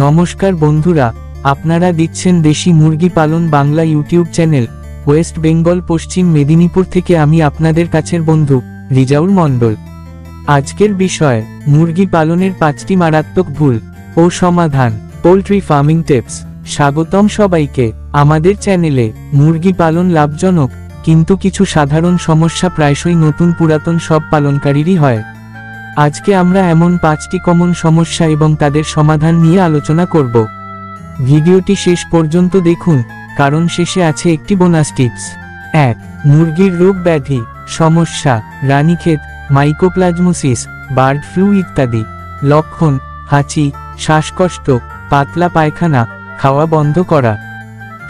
নমস্কার বন্ধুরা, আপনারা দেখছেন দেশি মুরগি পালন Bangla YouTube channel. West Bengal পশ্চিম মেদিনীপুর থেকে আমি আপনাদের কাছের বন্ধু রিজাউল মণ্ডল। আজকের বিষয় মুরগি পালনের 5টি মারাত্মক ভুল ও সমাধান। Poultry farming tips. স্বাগতম সবাইকে আমাদের চ্যানেলে। মুরগি পালন লাভজনক, কিন্তু কিছু সাধারণ সমস্যা প্রায়শই নতুন পুরাতন সব পালনকারীরই হয়। আজকে আমরা এমন 5টি কমন সমস্যা এবং তাদের সমাধান নিয়ে আলোচনা করব। ভিডিওটি শেষ পর্যন্ত দেখুন, কারণ শেষে আছে একটি বোনাস টিপস। 1. মুরগির রোগ ব্যাধি সমস্যা। রানীক্ষেত, মাইকোপ্লাজমোসিস, বার্ড ফ্লু ইত্যাদি। লক্ষণ: হাঁচি, শ্বাসকষ্ট, পাতলা পায়খানা, খাওয়া বন্ধ করা।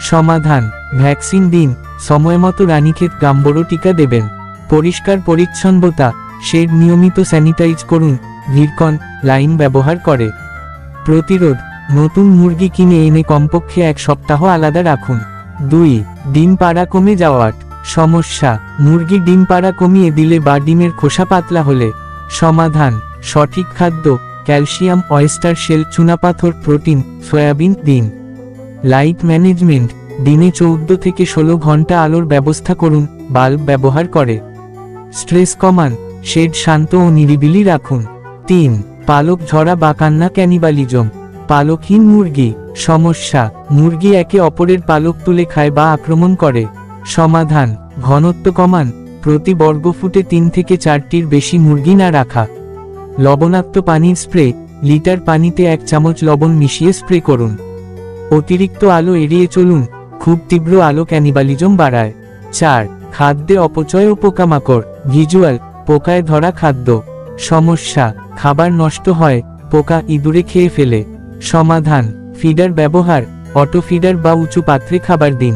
সমাধান: ভ্যাকসিন দিন, সময়মতো রানীক্ষেত গাম্বরো টিকা দেবেন। পরিষ্কার পরিচ্ছন্নতা, শেড নিয়মিত স্যানিটাইজ করুন, ভিরকন লাইন ব্যবহার করে। প্রতিরোধ: নতুন মুরগি কিনে এনে কমপক্ষে 1 সপ্তাহ আলাদা রাখুন। 2. ডিম পাড়া কমে যাওয়ার সমস্যা। মুরগি ডিম পাড়া কমিয়ে দিলে বা ডিমের খোসা পাতলা হলে। সমাধান: সঠিক খাদ্য, ক্যালসিয়াম, অয়েস্টার শেল, চুনাপাথর, প্রোটিন, সয়াবিন দিন। লাইট ম্যানেজমেন্ট: দিনে 14 থেকে 16 ঘন্টা আলোর ব্যবস্থা করুন, বাল্ব ব্যবহার করে। স্ট্রেস কমান, শেড শান্ত ও নিরিবিলি রাখুন। 3. পালক ঝরা বা কান্না ক্যানিবালিজম। পালকহীন মুরগি সমস্যা। মুরগি একে অপরের পালক তুলে খায় বা আক্রমণ করে। সমাধান: ঘনত্ব কমান, প্রতি বর্গফুটে 3 থেকে 4টির বেশি মুরগি না রাখা। লবণাক্ত পানির স্প্রে, লিটার পানিতে 1 চামচ লবণ মিশিয়ে স্প্রে করুন। অতিরিক্ত আলো এড়িয়ে চলুন, খুব তীব্র আলো ক্যানিবালিজম বাড়ায়। 4. খাদ্যে অপচয় ও পোকামাকড়। ভিজুয়াল: পোকায় ধরা খাদ্য সমস্যা। খাবার নষ্ট হয়, পোকা ইঁদুরে খেয়ে ফেলে। সমাধান: ফিডার ব্যবহার, অটো ফিডার বা উঁচু পাত্রে খাবার দিন।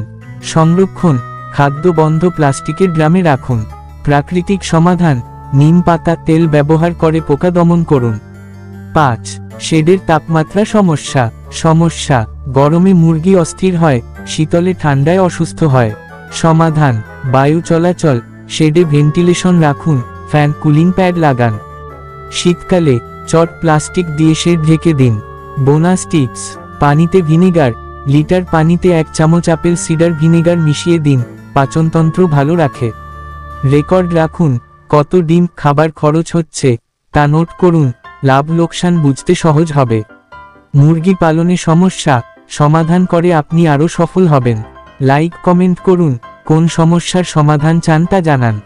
সংরক্ষণ: খাদ্য বন্ধ প্লাস্টিকের ড্রামে রাখুন। প্রাকৃতিক সমাধান: নিম পাতা তেল ব্যবহার করে পোকা দমন করুন। 5. শেডের তাপমাত্রা সমস্যা। সমস্যা: গরমে মুরগি অস্থির হয়, শীতলে ঠান্ডায় অসুস্থ হয়। সমাধান: বায়ু চলাচল, শেডে ভেন্টিলেশন রাখুন, ফ্যান কুলিং প্যাড লাগান। শীতকালে চট প্লাস্টিক দিয়ে শেড ঢেকে দিন। বোনাস টিপস: পানিতে ভিনেগার, লিটার পানিতে 1 চামচ আপেল সিডার ভিনেগার মিশিয়ে দিন, পাচনতন্ত্র ভালো রাখে। রেকর্ড রাখুন, কত ডিম খাবার খরচ হচ্ছে তা নোট করুন, লাভ লোকসান বুঝতে সহজ হবে। মুরগি পালনে সমস্যা সমাধান করে আপনি আরও সফল হবেন। লাইক কমেন্ট করুন, কোন সমস্যার সমাধান চান তা জানান।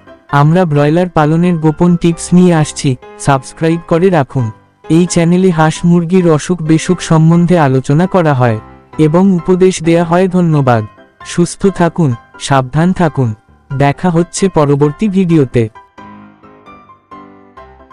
আমরা ব্রয়লার পালনের গোপন টিপস নিয়ে আসছি, সাবস্ক্রাইব করে রাখুন। এই চ্যানেলে হাঁস মুরগির অসুখ বেসুখ সম্বন্ধে আলোচনা করা হয় এবং উপদেশ দেয়া হয়। ধন্যবাদ। সুস্থ থাকুন, সাবধান থাকুন। দেখা হচ্ছে পরবর্তী ভিডিওতে।